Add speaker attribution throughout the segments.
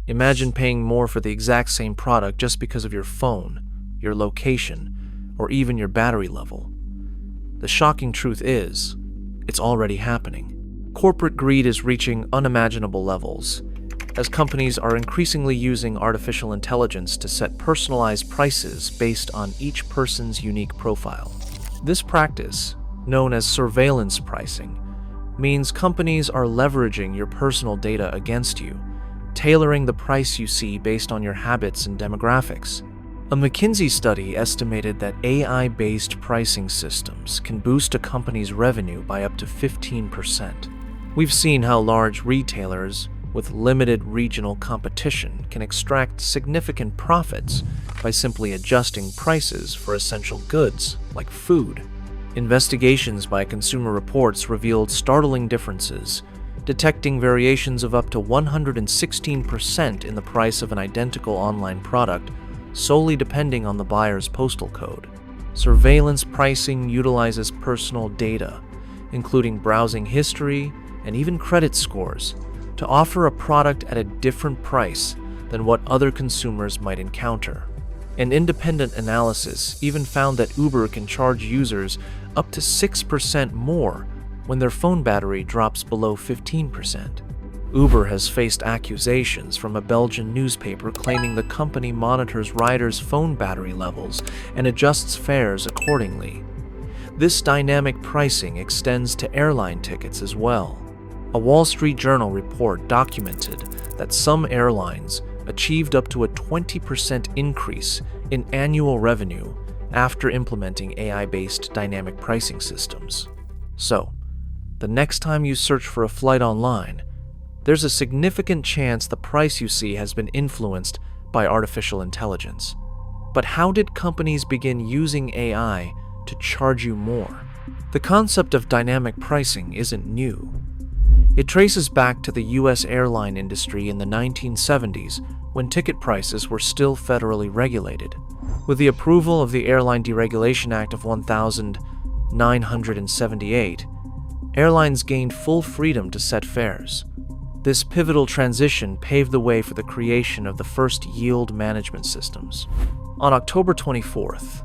Speaker 1: Imagine paying more for the exact same product just because of your phone, your location, or even your battery level. The shocking truth is, it's already happening. Corporate greed is reaching unimaginable levels, as companies are increasingly using artificial intelligence to set personalized prices based on each person's unique profile. This practice, known as surveillance pricing, means companies are leveraging your personal data against you, tailoring the price you see based on your habits and demographics. A McKinsey study estimated that AI-based pricing systems can boost a company's revenue by up to 15%. We've seen how large retailers with limited regional competition can extract significant profits by simply adjusting prices for essential goods like food. Investigations by Consumer Reports revealed startling differences, detecting variations of up to 116% in the price of an identical online product, solely depending on the buyer's postal code. Surveillance pricing utilizes personal data, including browsing history and even credit scores, to offer a product at a different price than what other consumers might encounter. An independent analysis even found that Uber can charge users up to 6% more when their phone battery drops below 15%. Uber has faced accusations from a Belgian newspaper claiming the company monitors riders' phone battery levels and adjusts fares accordingly. This dynamic pricing extends to airline tickets as well. A Wall Street Journal report documented that some airlines achieved up to a 20% increase in annual revenue after implementing AI-based dynamic pricing systems. So, the next time you search for a flight online, there's a significant chance the price you see has been influenced by artificial intelligence. But how did companies begin using AI to charge you more? The concept of dynamic pricing isn't new. It traces back to the U.S. airline industry in the 1970s when ticket prices were still federally regulated. With the approval of the Airline Deregulation Act of 1978, airlines gained full freedom to set fares. This pivotal transition paved the way for the creation of the first yield management systems. On October 24th,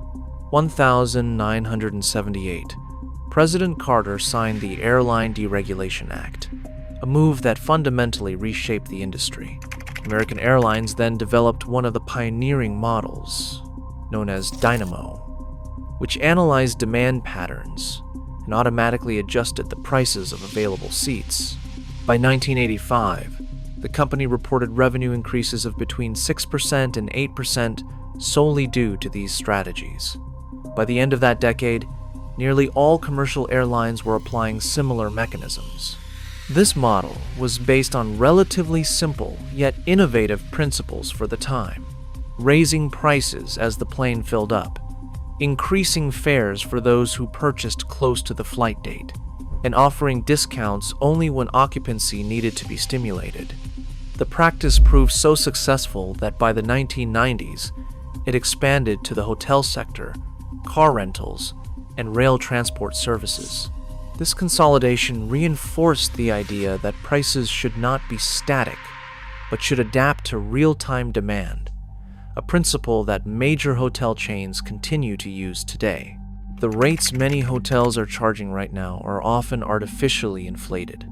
Speaker 1: 1978, President Carter signed the Airline Deregulation Act, a move that fundamentally reshaped the industry. American Airlines then developed one of the pioneering models, known as Dynamo, which analyzed demand patterns and automatically adjusted the prices of available seats. By 1985, the company reported revenue increases of between 6% and 8% solely due to these strategies. By the end of that decade, nearly all commercial airlines were applying similar mechanisms. This model was based on relatively simple yet innovative principles for the time: raising prices as the plane filled up, increasing fares for those who purchased close to the flight date, and offering discounts only when occupancy needed to be stimulated. The practice proved so successful that by the 1990s, it expanded to the hotel sector, car rentals, and rail transport services. This consolidation reinforced the idea that prices should not be static, but should adapt to real-time demand, a principle that major hotel chains continue to use today. The rates many hotels are charging right now are often artificially inflated.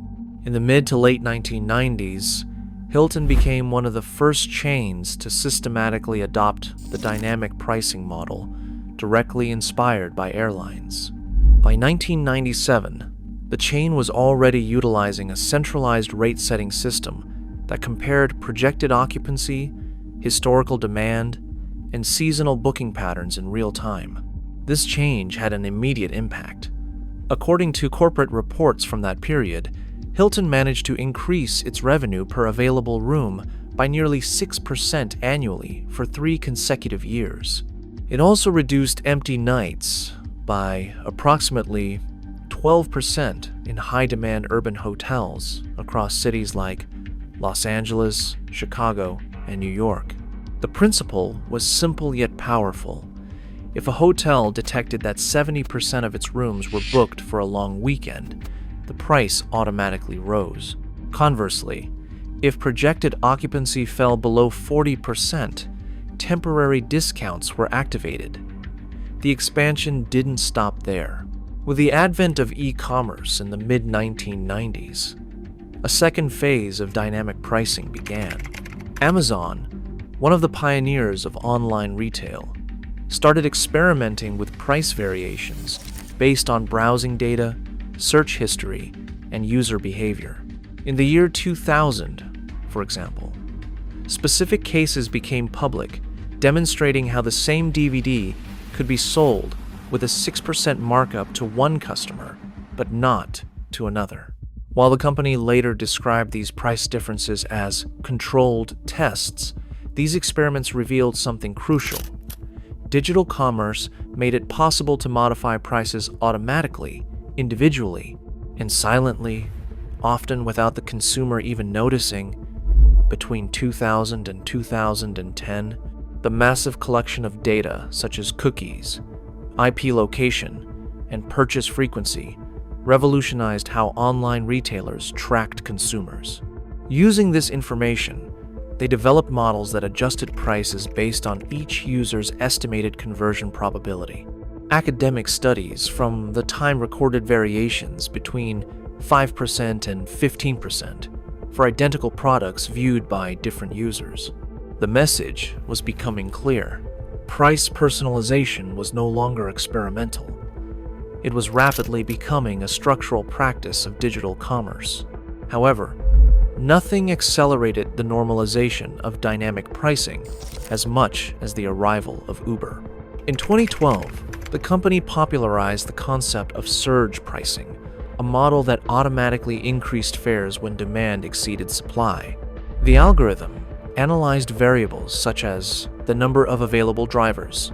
Speaker 1: In the mid to late 1990s, Hilton became one of the first chains to systematically adopt the dynamic pricing model, directly inspired by airlines. By 1997, the chain was already utilizing a centralized rate-setting system that compared projected occupancy, historical demand, and seasonal booking patterns in real time. This change had an immediate impact. According to corporate reports from that period, Hilton managed to increase its revenue per available room by nearly 6% annually for 3 consecutive years. It also reduced empty nights by approximately 12% in high-demand urban hotels across cities like Los Angeles, Chicago, and New York. The principle was simple yet powerful. If a hotel detected that 70% of its rooms were booked for a long weekend, the price automatically rose. Conversely, If projected occupancy fell below 40%, temporary discounts were activated. The expansion didn't stop there. With the advent of e-commerce in the mid-1990s, a second phase of dynamic pricing began. Amazon, one of the pioneers of online retail, started experimenting with price variations based on browsing data, search history, and user behavior. In the year 2000, for example, specific cases became public, demonstrating how the same DVD could be sold with a 6% markup to one customer, but not to another. While the company later described these price differences as controlled tests, these experiments revealed something crucial. Digital commerce made it possible to modify prices automatically, individually, and silently, often without the consumer even noticing. Between 2000 and 2010, the massive collection of data such as cookies, IP location, and purchase frequency revolutionized how online retailers tracked consumers. Using this information, they developed models that adjusted prices based on each user's estimated conversion probability. Academic studies from the time recorded variations between 5% and 15% for identical products viewed by different users. The message was becoming clear. Price personalization was no longer experimental. It was rapidly becoming a structural practice of digital commerce. However, nothing accelerated the normalization of dynamic pricing as much as the arrival of Uber. In 2012, the company popularized the concept of surge pricing, a model that automatically increased fares when demand exceeded supply. The algorithm analyzed variables such as the number of available drivers,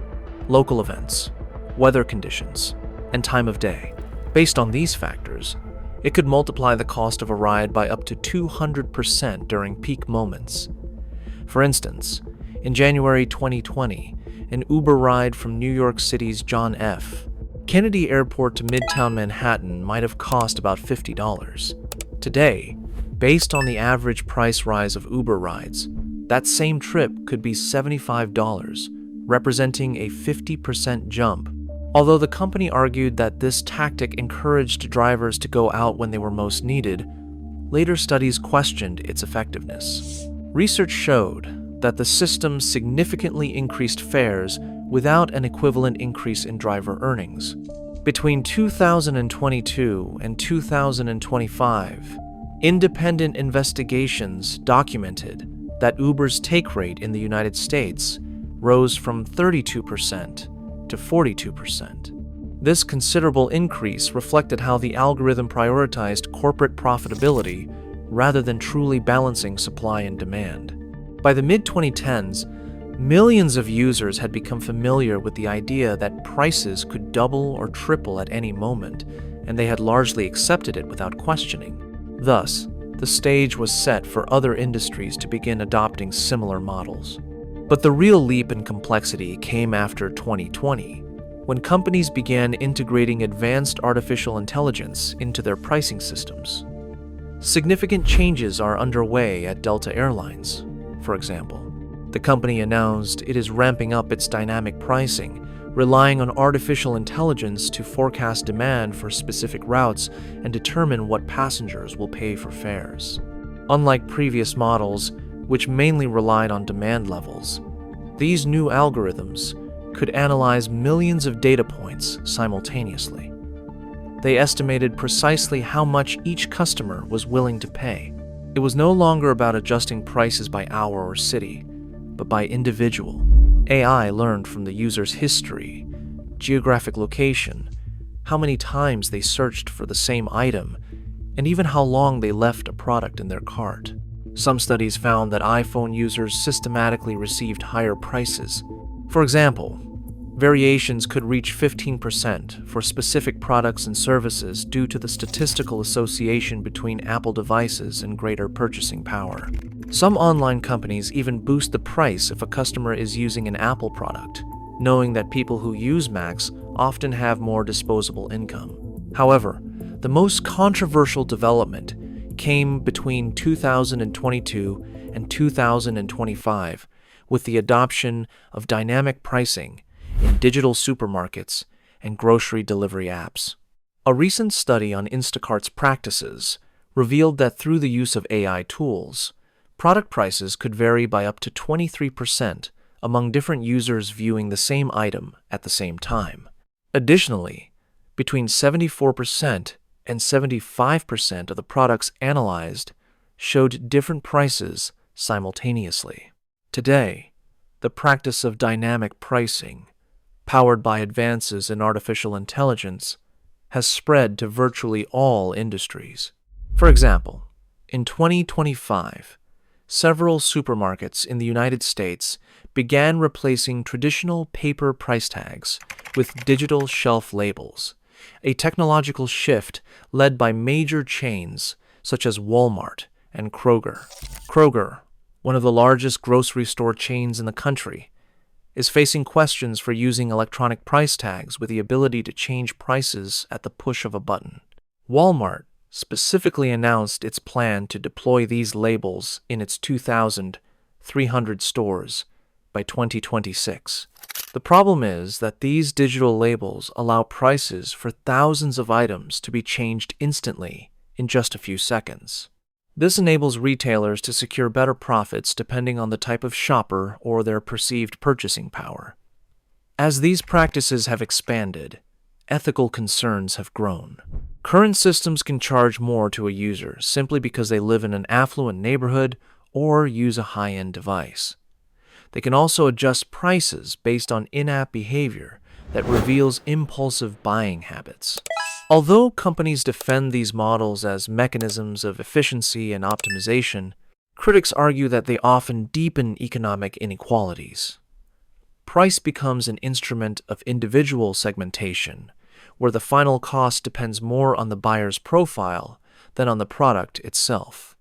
Speaker 1: local events, weather conditions, and time of day. Based on these factors, it could multiply the cost of a ride by up to 200% during peak moments. For instance, in January 2020, an Uber ride from New York City's John F. Kennedy Airport to Midtown Manhattan might have cost about $50. Today, based on the average price rise of Uber rides, that same trip could be $75, representing a 50% jump. Although the company argued that this tactic encouraged drivers to go out when they were most needed, later studies questioned its effectiveness. Research showed that the system significantly increased fares without an equivalent increase in driver earnings. Between 2022 and 2025, independent investigations documented that Uber's take rate in the United States rose from 32% to 42%. This considerable increase reflected how the algorithm prioritized corporate profitability rather than truly balancing supply and demand. By the mid-2010s, millions of users had become familiar with the idea that prices could double or triple at any moment, and they had largely accepted it without questioning. Thus, the stage was set for other industries to begin adopting similar models. But the real leap in complexity came after 2020, when companies began integrating advanced artificial intelligence into their pricing systems. Significant changes are underway at Delta Airlines, for example. The company announced it is ramping up its dynamic pricing, relying on artificial intelligence to forecast demand for specific routes and determine what passengers will pay for fares. Unlike previous models, which mainly relied on demand levels, these new algorithms could analyze millions of data points simultaneously. They estimated precisely how much each customer was willing to pay. It was no longer about adjusting prices by hour or city, but by individual. AI learned from the user's history, geographic location, how many times they searched for the same item, and even how long they left a product in their cart. Some studies found that iPhone users systematically received higher prices. For example, variations could reach 15% for specific products and services due to the statistical association between Apple devices and greater purchasing power. Some online companies even boost the price if a customer is using an Apple product, knowing that people who use Macs often have more disposable income. However, the most controversial development came between 2022 and 2025 with the adoption of dynamic pricing in digital supermarkets and grocery delivery apps. A recent study on Instacart's practices revealed that through the use of AI tools, product prices could vary by up to 23% among different users viewing the same item at the same time. Additionally, between 74% and 75% of the products analyzed showed different prices simultaneously. Today, the practice of dynamic pricing, powered by advances in artificial intelligence, has spread to virtually all industries. For example, in 2025, several supermarkets in the United States began replacing traditional paper price tags with digital shelf labels, a technological shift led by major chains such as Walmart and Kroger. Kroger, one of the largest grocery store chains in the country, is facing questions for using electronic price tags with the ability to change prices at the push of a button. Walmart specifically announced its plan to deploy these labels in its 2,300 stores by 2026. The problem is that these digital labels allow prices for thousands of items to be changed instantly in just a few seconds. This enables retailers to secure better profits depending on the type of shopper or their perceived purchasing power. As these practices have expanded, ethical concerns have grown. Current systems can charge more to a user simply because they live in an affluent neighborhood or use a high-end device. They can also adjust prices based on in-app behavior that reveals impulsive buying habits. Although companies defend these models as mechanisms of efficiency and optimization, critics argue that they often deepen economic inequalities. Price becomes an instrument of individual segmentation, where the final cost depends more on the buyer's profile than on the product itself.